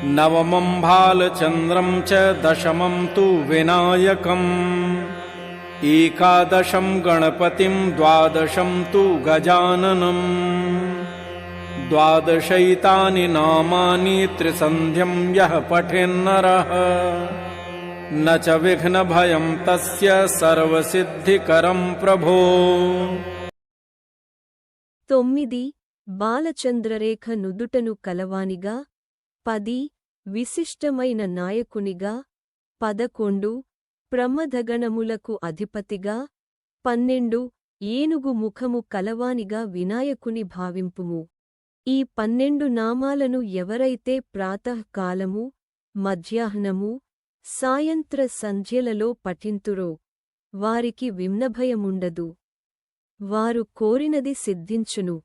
नवमं भालचन्द्रं च दशमं तु विनायकम् एकादशं गणपतिं द्वादशं तु गजाननम् द्वादशैतानि नामानि त्रिसन्ध्यं यः पठेन्नरः न च विघ्नभयं तस्य सर्वसिद्धिकरं प्रभो। 9 బాలచంద్రరేఖ నుదుటను కలవానిగా 10 విశిష్టమైన నాయకునిగా 11 ప్రమథగణములకు అధిపతిగా 12 ఏనుగు ముఖము కలవానిగా వినాయకుని భావింపుము। ఈ 12 నామాలను ఎవరైతే ప్రాతఃకాలము మధ్యాహ్నము సాయంత్ర సంధ్యలలో పఠింతురో వారికి విఘ్నభయముండదు, వారు కోరినది సిద్ధించును।